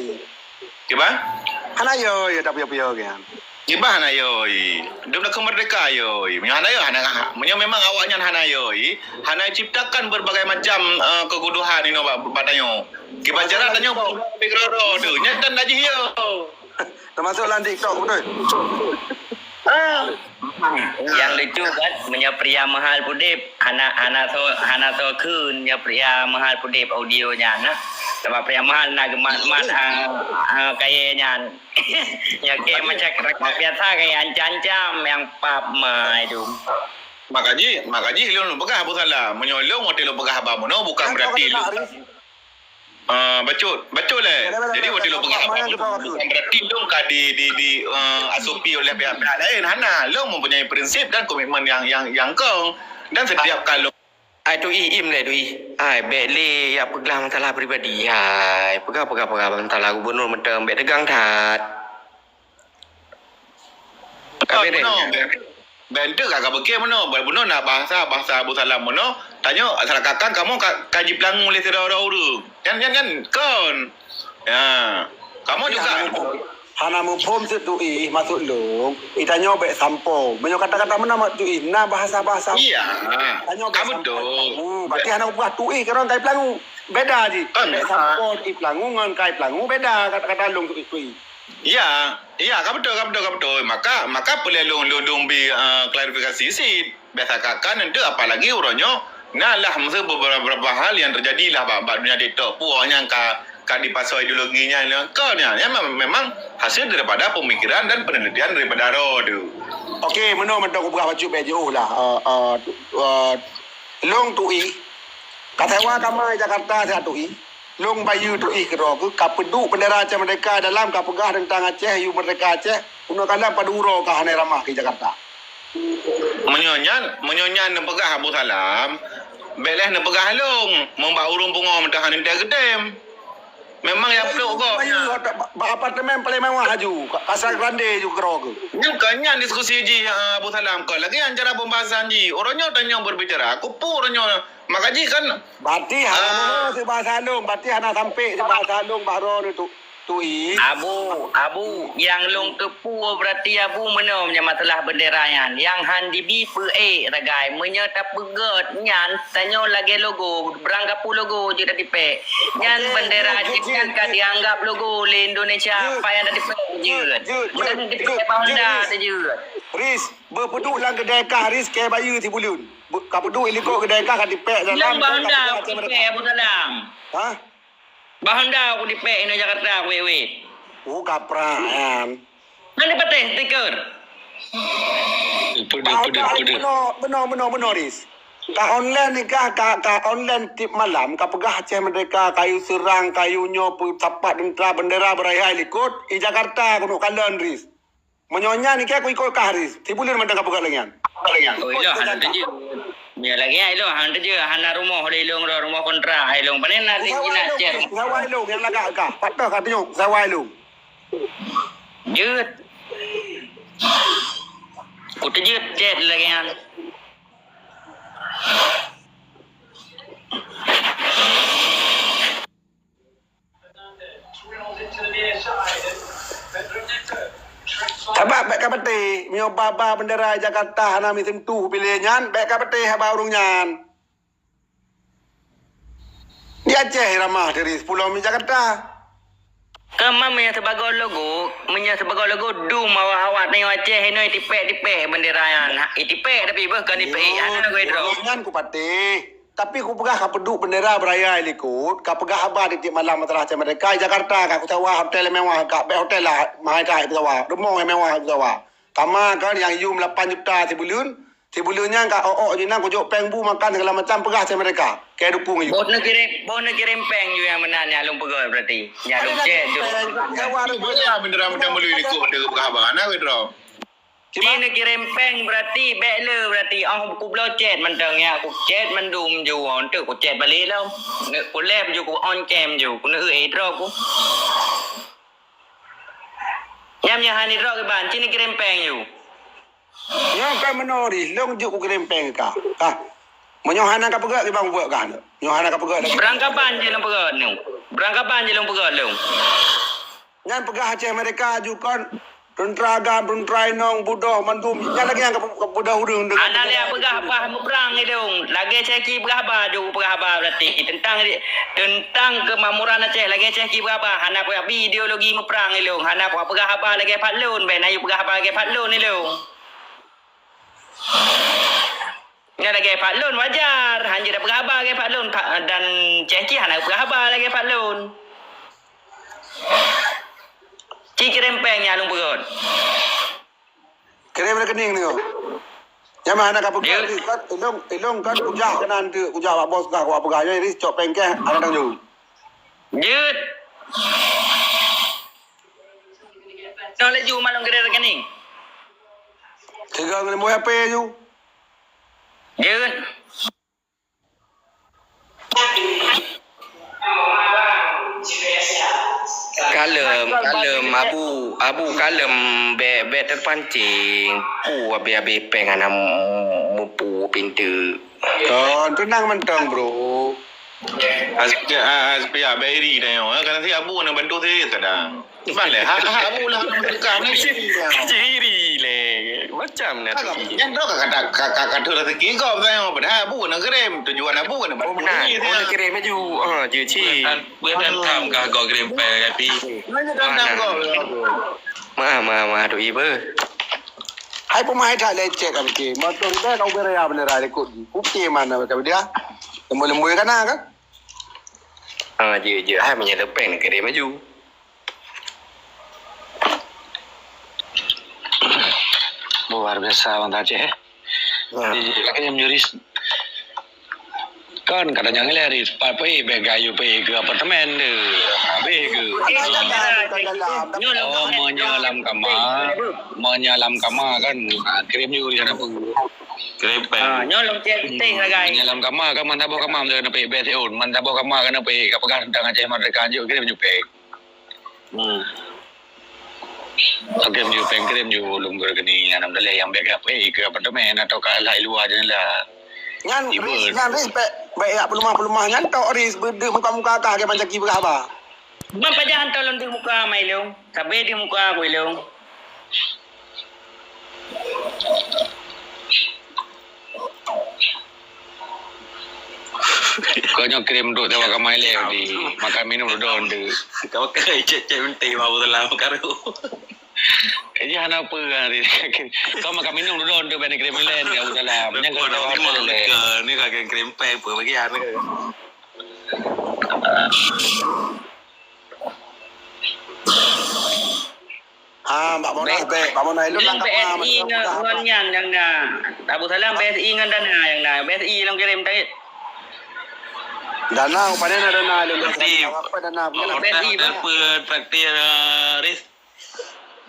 Speaker 1: Kiba?
Speaker 5: Hana yo tak pia-pia kan.
Speaker 1: Kiba hana yo. Dia nak merdeka yo. Hana yo hana memang awaknya hana yo. Hana ciptakan berbagai macam keguduhan ini badanyo. Kiba jarak tanya pikro tu. Nyatan aja yo.
Speaker 5: Termasuk lan TikTok betul.
Speaker 3: Yang lucu kan punya pria mahal pudip hana so kun nya pria mahal pudip audionya nah sebab pria mahal nak gemat kayaknya ya kayak macam kereta biasa kayak ancam yang pap mai tu
Speaker 1: Makanya lu pegah apa salah menyolong hotel lu pegah apa mono bukan berarti lu Betul lah. Jadi waktu lu pegah apa bukan berarti lu di asupi oleh pihak-pihak lain. Hana, lu mempunyai prinsip dan komitmen yang kong dan setiap kalau
Speaker 2: Tu im le tu bele ya pegah masalah pribadi pegah masalah gubernur mentem bet tegang tat. Kabeh
Speaker 1: Benda kakak bekir mana? Benar nak bahasa Abu Salam mana? Tanya asal kakak kamu kaji pelangu oleh orang-orang tu. Kan kon. Ya. Kamu juga
Speaker 5: Hana mempom setui masuk long. Itanya bek sampo. Banyak kata-kata mana mak tui. Na bahasa-bahasa.
Speaker 1: iya.
Speaker 5: Tanya
Speaker 1: Kamu dong.
Speaker 5: Berarti hana buat tui kerana kai pelangu. Beda je. Bek sampo i pelangu ngan kai pelangu beda kata-kata long tui.
Speaker 1: Iya, kamu betul. Maka perlu long bi klarifikasi sih. Biasa kakak nanti apalagi orangnya nalah masa beberapa hal yang terjadi lah bab dunia TikTok. Puanya ka di pasal ideologinya kau ni memang hasil daripada pemikiran dan penelitian daripada tu.
Speaker 5: Okey, mana aku buka baju baju lah. Long tui. Kata wa kamai Jakarta saya tui. Long bayu tu kero ke kapedu bendera Aceh Merdeka dalam kapegah tentang Aceh yu Merdeka Aceh una kalam paduro ka hane ramah ke Jakarta.
Speaker 1: Menyonyan pegah Abu Salam. Beleh ne pegah long memba urung bunga mentahan indah gedem. Memang yang peluk kok.
Speaker 5: Apartemen paling mewah haju. Kasar grande ju kero ke.
Speaker 1: Nyukanya diskusi ji Abu Salam kau lagi ancara pembahasan ji. Orangnya tanya berbicara. Aku pun orangnya makanya kan
Speaker 5: berarti hana si bahasa long, berarti hana sampai si bahasa long baru tu tui.
Speaker 3: Abu yang long tepu berarti abu mana punya masalah bendera yan. Yang han dibi pe ragai menyata pegat nyan tanyo lagi logo berangkap logo je dah dipe. Nyan bendera jikan ka dianggap logo le Indonesia apa yang dah dipe je. Bukan dipe Honda je.
Speaker 5: Riz, berpeduk lang kedai kah Riz ke bayu ti bulun. Ka peduk iliko kedai kah ka dipek dalam.
Speaker 3: Honda aku dipe Abu Salam.
Speaker 5: Ha?
Speaker 3: Honda aku dipe Indo Jakarta wewe.
Speaker 5: Oh kapraan.
Speaker 3: Mana patah stiker?
Speaker 5: Benar Riz. Ka online ni ka online tip malam ka pegah Aceh Merdeka kayu serang kayunya tapak dentera bendera beraya likut i Jakarta kuno kalen Riz. Menyonya ni aku ikut kah Riz. Tibulun mendak pegah lengan.
Speaker 3: Oh iya hana je. Ya lagi ilo hana je hana rumah ilong rumah kontra ilong panen nasi Cina Aceh.
Speaker 5: Sawai ilong yang lagak ka. Patah ka tengok sawai ilong.
Speaker 3: Jeut. Ku terjeut jet lagi kan. Sebab baik kapati, mio baba bendera Jakarta hana mi sentuh pilih nyan, baik kapati haba urung nyan. Di Aceh ramah dari 10 mi Jakarta. Kama sebagai logo dum awak tengok Aceh ini tipek bendera yan. Tipek tapi bukan tipek. Ana go idro. Nyan ku pati.
Speaker 5: Tapi aku pegah kau peduk bendera beraya ikut, kau pegah habar di tiap malam masalah macam mereka Jakarta kau tawa hotel yang mewah, kau hotel lah mahal dah tawa, rumah yang mewah tawa. Kamar kan yang you 8 juta sebulunnya kau je nang kau jok peng bu makan segala macam pegah macam mereka. Kayak dukung you.
Speaker 3: Bos nak kirim peng you yang menang yang lung pegol berarti. Yang lung cek tu.
Speaker 1: Boleh bendera macam boleh ikut bendera berkabar nak withdraw.
Speaker 3: Dia nak kirim peng berarti bekle berarti aku belum chat mentang ya aku chat mendum ju on tu aku chat balik lah. Nak aku lab ju aku on cam ju aku nak drop aku. Nyam hani drop ke ban sini kirim peng you.
Speaker 5: Yang kau menori, long juk ku kirim peng kau. Menyohana kau pegak ke bang buat kan? Menyohana kau pegak.
Speaker 3: Berangkapan je long pegol nu. Berangkapan je long pegol lu.
Speaker 5: Ngan pegah Aceh mereka ajukan Runtraga, Runtrainong, Budoh, Mandum. Yang lagi yang Budoh hurung.
Speaker 3: Ada lihat pegah apa mu perang ni dong. Lagi ceki pegah apa ju pegah apa berarti tentang kemakmuran Aceh lagi ceki pegah apa. Hana pegah ideologi mu perang ni dong. Hana pegah apa lagi patlun ben ayu pegah apa lagi patlun ni dong. Yang lagi patlun wajar. Hanya dah pegah apa lagi patlun dan ceki hana pegah apa lagi patlun. Cik kirim peng yang lung perut.
Speaker 5: Kirim rekening ni kau. Yang mana kau pegak ni kan? Elong kan kujah kanan tu. Kujah pak bos kau pegah jadi cok pengkeh ada tang ju.
Speaker 3: Jut. Nolak ju malung kirim rekening.
Speaker 5: Tiga ngene mo HP ju.
Speaker 3: Jut.
Speaker 2: Kalem abu kalem be terpancing abe pengen mupu pintu
Speaker 5: Kan tenang mentang bro.
Speaker 1: Supaya beri dah yo. Kan si abu nak bantu saya sedang. Balik abu lah dekat ni.
Speaker 2: ciri le macam nak
Speaker 1: Yang tu kata rezeki kau saya pada abu nak kirim tujuan abu nak bantu.
Speaker 2: nak kirim maju je ci
Speaker 4: Bukan tam kah kau kirim peng tapi.
Speaker 1: Mana kau?
Speaker 2: ma tu iba
Speaker 5: Hai pemain tak leceh kan ke. Motor dah kau beraya bener ada kod. Ukti mana kau dia? Lembu-lembu kan kan?
Speaker 2: je hai punya tepeng nak kirim maju
Speaker 4: Luar biasa Bang Aceh. Lagi yang juris kan kadang ngeleri papai begayu pe ke apartemen de be ke menyalam kamar kan kirim you di sana pun kirim pe
Speaker 3: Nyolong cek ting lah guys.
Speaker 4: menyalam kamar kan man tabuh kamar de pe be seun man tabuh kamar kan pe kapagan tang Aceh mereka ju kirim you pe kirim you lum gini anam dale yang be pe ke apartemen atau ke lai luar je lah
Speaker 5: Ngan respect baik pelumah-pelumah ngan tok ris berde muka-muka kah ke macam ki berapa.
Speaker 3: Bang pajak hantar lon di muka mai leung. Sabe di muka aku leung.
Speaker 4: Kau nyok kirim duk tawa kamai le di makan minum don de.
Speaker 2: kau kai cek menti mau dalam karu
Speaker 4: Iya hana apa hari kau makan minum don de ben kirim len kau dalam. Yang kau tahu le.
Speaker 2: ni kagak kirim pe apa bagi ane
Speaker 5: Mbak Mona lu lang
Speaker 3: BSI ngon yang dah. Abu Salam BSI ngan dana yang dah. BSI long kirim tadi.
Speaker 5: Dana panen ada dana lu.
Speaker 2: Apa
Speaker 5: dana?
Speaker 3: BSI
Speaker 2: apa traktir ris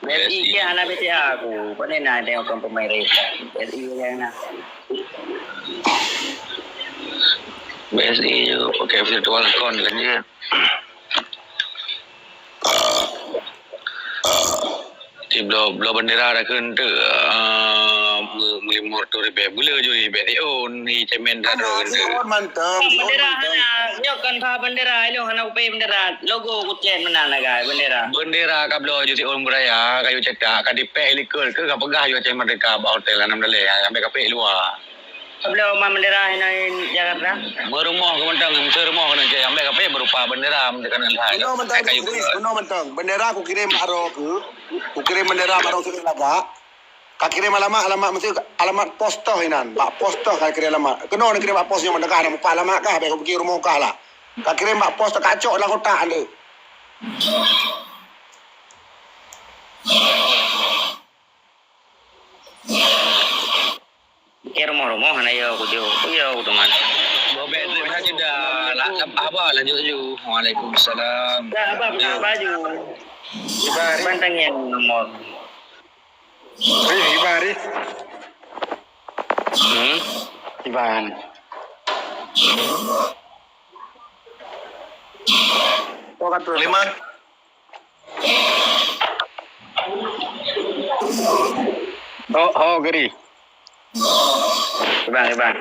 Speaker 3: BSI ke anak BSI aku. Panen ada yang pemain resa. BSI yang nak.
Speaker 4: BSI je pakai virtual account kan je. Di blog bendera dah kan tu melimur tu ribe bula je BTO ni cemen dah kan tu.
Speaker 5: Mantap.
Speaker 3: Bendera hana nyokan pa bendera ilo hana upe bendera logo kucen mana naga bendera.
Speaker 4: Bendera ka blog je orang beraya kayu cetak ka dipek likul ke ka pegah je cemen mereka ba hotel anam dale sampai ka pek luar.
Speaker 3: Kablo ma bendera hina Jakarta.
Speaker 4: Merumah ke mentang serumah kena je sampai ka pek berupa bendera mentekan hai.
Speaker 5: Kuno mentang kuno mentang. Bendera aku kirim aro ke. Ku kirim bendera aro kirim laga. Kak kirim alamat mesti alamat poster hinan. Bak poster kak kirim alamat. Kena nak kirim bak poster yang mendekah nak alamat kah baik kau pergi rumah kah lah. Kak kirim bak poster kacok dalam kotak anda.
Speaker 3: Kira rumah hana yo kujo teman.
Speaker 4: Bobek tu saja dah. Abah lanjut. Waalaikumsalam.
Speaker 3: Dah apa baju. Ibar bantang yang nomor.
Speaker 5: Ibari.
Speaker 3: Iban.
Speaker 1: Lima.
Speaker 3: Geri. Iban.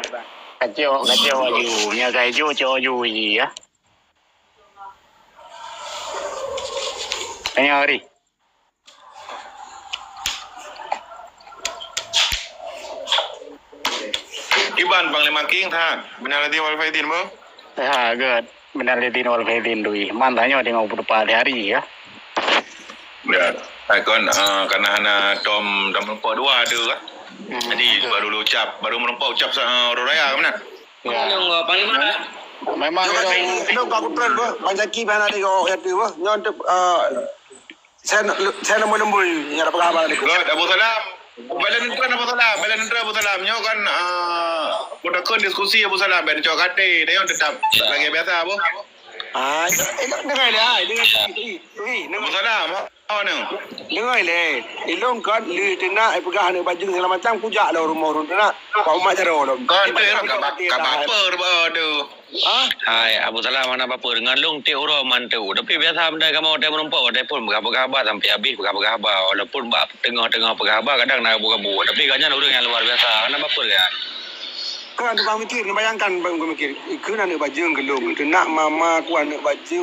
Speaker 3: Kacau aju. Nya kacau aju ya. Tanya hari.
Speaker 1: Iban Panglima King Thang. Minalaidin wal faidin mo.
Speaker 3: Ha, good. Minalaidin wal faidin dui. Mantanya tengok beberapa hari ya.
Speaker 1: Ya. Kon karena hana Tom melempau dua ada kan. Jadi baru melempau ucap orang raya kan benar.
Speaker 3: Ya. Panglima. Memang
Speaker 5: Lo kau tren bo. Panjaki mana ni kau ya tu bo. Nyon tu saya nak menembus ni ada apa ni.
Speaker 1: God Abu Salam. Belen Abu Salam. Nyo kan budak diskusi Abu Salam ben cok kate dia tetap lagi biasa Abu.
Speaker 5: Dengar le.
Speaker 1: Abu Salam.
Speaker 5: Dengar le. Ilong kan li tena ai pegah ni baju segala macam pujak lah rumah orang tena. Kau mak cara lo.
Speaker 1: Kan tu kat apa tu.
Speaker 4: Hai, Abu Salam mana apa dengan long te orang mantu. Tapi biasa benda kamu ada menumpuk, ada pun berkhabar sampai habis berkhabar. Walaupun bab tengah-tengah berkhabar kadang nak buka-buka. Tapi kanyan orang yang luar biasa. Kenapa apa kan?
Speaker 5: Kan tu bang mikir, bayangkan bang mikir. Kena nak baju gelung. Tu nak mama ku nak baju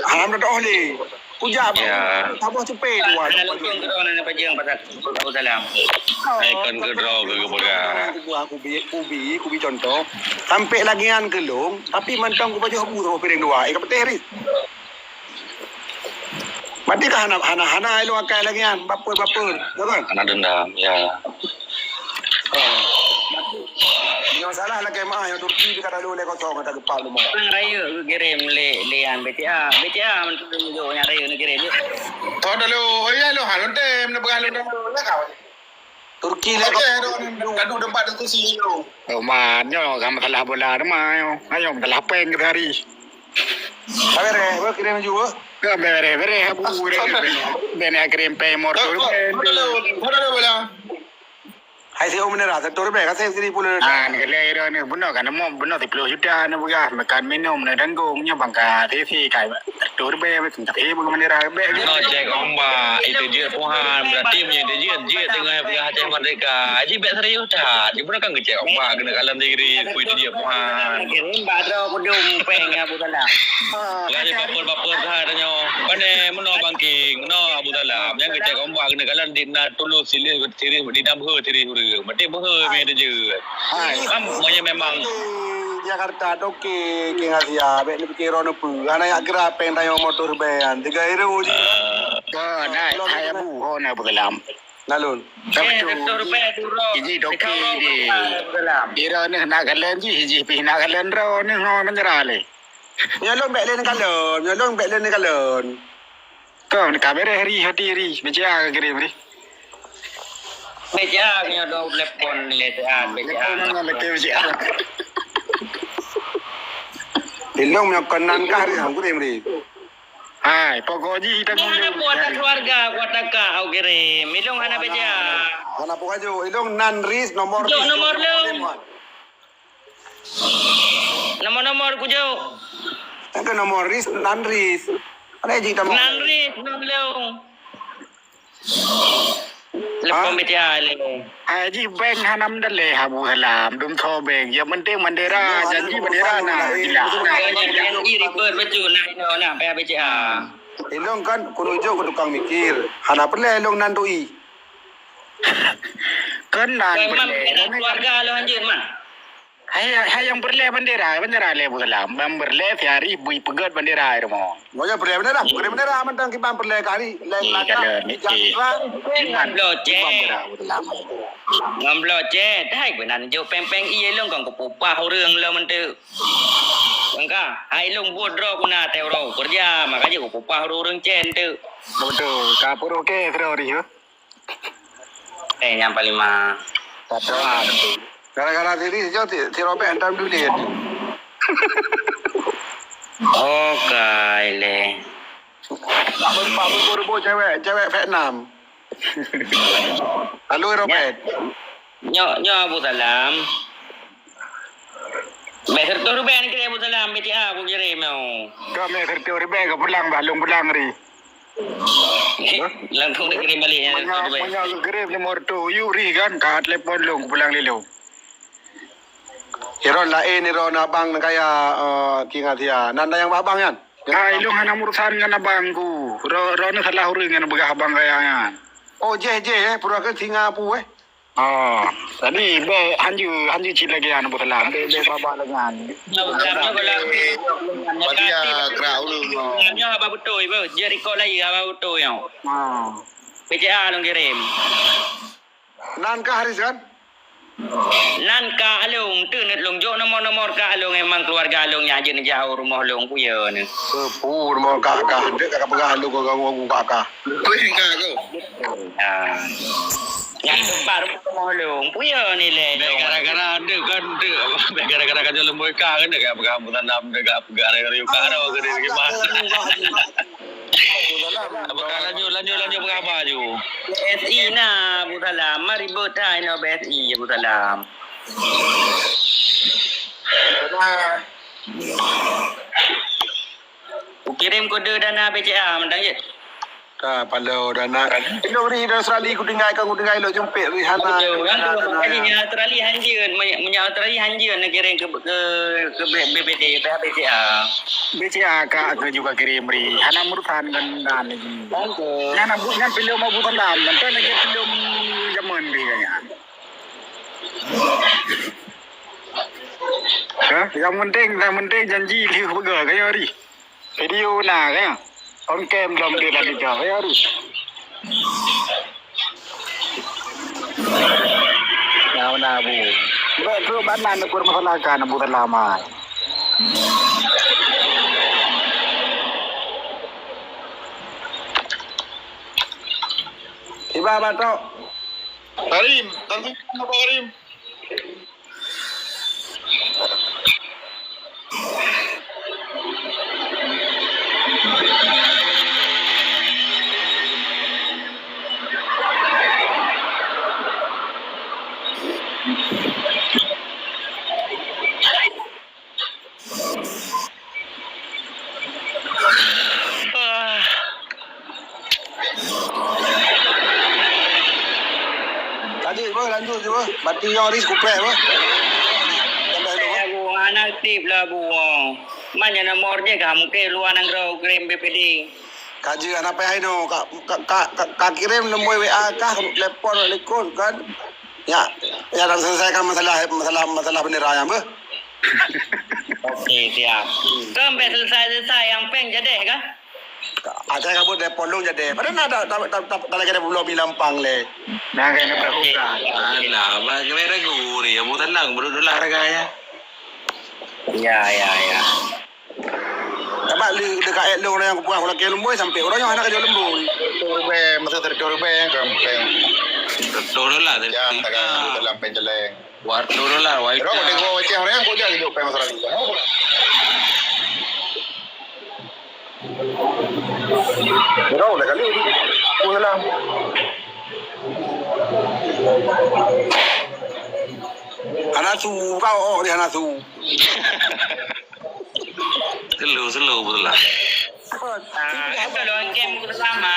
Speaker 5: haram dah oleh. Pujak apa cepet tu.
Speaker 3: Ada lutung ke orang nak baju yang pasal Abu Salam.
Speaker 4: Ikon ke draw ke berkah.
Speaker 5: Aku bi contoh. Sampai lagi an gelung, tapi mantang ku baju habu sama piring dua. Ikat petih ris. Mati kah hana elu akai lagi an bapur. Betul?
Speaker 4: Anak dendam, ya.
Speaker 5: Yang salah lagi mah yang Turki dia kata lu le kosong kata kepal lu mah.
Speaker 3: Bang raya kirim lean BTA mentu tunjuk yang raya ni kirim.
Speaker 1: Tahu dah lu, ya lu halun tem nak bergalun dah kau.
Speaker 5: Turki le
Speaker 1: Kadu tempat diskusi lu.
Speaker 3: Oh manyo kamu telah bola mayo. Ayo telah peng ke hari.
Speaker 5: Bere, kirim juga.
Speaker 3: Ke bere habu bene kirim pe motor.
Speaker 1: Tahu dah bola.
Speaker 5: Hai saya umur rasa tur be kasi sini pula.
Speaker 3: Ni kele ni buno kan mo buno 10 juta ni bukan makan minum ni danggungnya bangka TV kai tur be macam tapi bagaimana be.
Speaker 4: No cek ombak itu dia Tuhan berarti punya dia tengah berhati merdeka. Haji bet serius dah. Dia pun kan ngecek ombak kena kalam diri itu dia Tuhan.
Speaker 3: Kirim badro pudum peng Abu Salam.
Speaker 4: Lagi bapur katanya. Pane meno bangking no Abu Salam yang ngecek ombak kena kalam dina tulus sili dina beuh tiri mati beuh me je. Kan memang
Speaker 5: Jakarta doke ke Asia be ni pikir ono pu. Ana ya kira peng tayo motor be an 3 euro je.
Speaker 3: Nah, saya bu hona Abu Salam.
Speaker 5: Nalun.
Speaker 3: Hiji doki di. Ira ni nak kalen ji hiji pi nak kalen ro ni ho menjera le.
Speaker 5: Nyalon be len kalon. Kau ni kamera hari hati meja kirim ni.
Speaker 3: Meja punya do telepon letean meja.
Speaker 5: Ilong punya kanan kah hari aku kirim ni.
Speaker 3: Hai, pokoknya kita buat keluarga, buat kakak au kirim. Ilong hana meja.
Speaker 5: Hana pokajo, ilong nan ris nomor
Speaker 3: Nomor ku jauh.
Speaker 5: Ke nomor ris nan ris. Ada je kita mau.
Speaker 3: Nan ris long. Lepas meja le. Haji bank hanam dale Abu Salam dum tho bank ya penting mandera janji mandera na. Janji ribet betul nak beja.
Speaker 5: Ilong kan kuno jo ku tukang mikir. Hana perle ilong nan doi.
Speaker 3: Kan nan keluarga lo anjir mah.
Speaker 6: Hai yang berle bendera le budalam. Bang berle tiari bui pegat bendera itu mo.
Speaker 5: Ngoja perle bendera, perle bendera mentang kipan perle kali lain laka jangan
Speaker 2: Ngamblo je.
Speaker 6: bendera budalam.
Speaker 2: Ngamblo je. Dai benan jo peng-peng iye long kang kepupah orang lo mentu. Bangka, hai long buat ro kuna te ro kerja makanya kepupah orang cen tu.
Speaker 6: Betul. Kapur oke terus yo.
Speaker 2: Yang paling mah.
Speaker 5: gara-gara diri jo ti robe entam dulu dia.
Speaker 2: Oh kaile.
Speaker 5: Baru cewek Vietnam. Halo Robert.
Speaker 2: Nyo Abu Salam. Besar tu ruben kira Abu Salam BTA aku kirim mau.
Speaker 6: Kami kerja ribe ke pulang balung ri.
Speaker 2: Langsung dikirim balik ya.
Speaker 6: Banyak kirim nomor tu Yuri kan kat telepon long pulang lilo.
Speaker 5: Iron lain Iron abang kaya kingat ya. Nanda yang babang yan.
Speaker 6: Ai long hana urusan ngana bangku. Ro na salah urang ngana begah abang kaya yan.
Speaker 5: Oh je pura ke singa pu
Speaker 6: Oh, tadi be hanju cit lagi anu butelam be baba lengan.
Speaker 1: Berarti ya kerau lu.
Speaker 2: Nyo apa betul ibu? Jericho lagi apa betul yang?
Speaker 6: Oh.
Speaker 2: BTA long kirim.
Speaker 5: Nan ka Haris kan?
Speaker 2: Nan ka alung tu net long jo nomor ka alung emang keluarga alung nya aja jauh rumah long puya ni.
Speaker 5: Pur mau kakak dek kakak pegang lu kau ngomong kakak.
Speaker 1: Tu hingga aku.
Speaker 2: Yang baru rumah long puya ni le.
Speaker 4: Gara-gara ada kan gara-gara kan jalan mereka kan dekat pengamputan dam dekat gara-gara yuk karo ke diri mas. Apakah lanjut berapa ju?
Speaker 2: BSI na Abu Salam, mari bertai no BSI Abu Salam. Kirim kode dana BCA mendang je.
Speaker 5: Ka palau dana. Ilo ri dah Australia ku dengai lo jemput Rihana.
Speaker 2: Kan tu kali Australia hanjun, Australia hanjun nak kirim ke BPT BCA.
Speaker 6: BCA ka aku juga kirim ri. Hana urusan kan ni. Ngana bukan film mau butelam, nanti lagi film zaman dia kayaknya. Yang penting janji liu bergerak kaya hari. Video nak kaya. On cam dalam dia lagi jauh kaya hari. Nah bu. Betul mana nak permasalahan nak buat lama.
Speaker 5: Iba bato.
Speaker 1: Karim, tanggung apa Karim?
Speaker 5: Lanjut je Bati Yoris kupret
Speaker 2: Aku anak tip lah buang. Mana nomornya kamu ke luar nangro kirim BPD.
Speaker 5: Kaji anak payah itu kak kirim nombor WA kah telepon lekon kan. Ya dan selesaikan masalah bendera yang ber.
Speaker 2: Okey siap. Sampai selesai yang peng jadi kah?
Speaker 5: Ada kabut telepon lu jadi. Padahal tak lagi ada belum bilampang le.
Speaker 6: Nah kena berbuka.
Speaker 4: Alah, kamera guri ya bukan lang baru dolar harganya.
Speaker 2: Ya.
Speaker 5: Dapat lu dekat lu yang aku pulang ke Lemboy sampai orangnya anak kerja Lemboy.
Speaker 1: Rube, masa teritori kan peng.
Speaker 4: $2 dari
Speaker 1: Ya, tagang dalam penjeleng.
Speaker 4: $2 white.
Speaker 1: Pero kung ko cek orang ko jadi hidup peng masalah itu. Pero udah kali udah lang.
Speaker 5: Anak su kau di anak su.
Speaker 4: Slow betul lah.
Speaker 2: Kalau game bersama.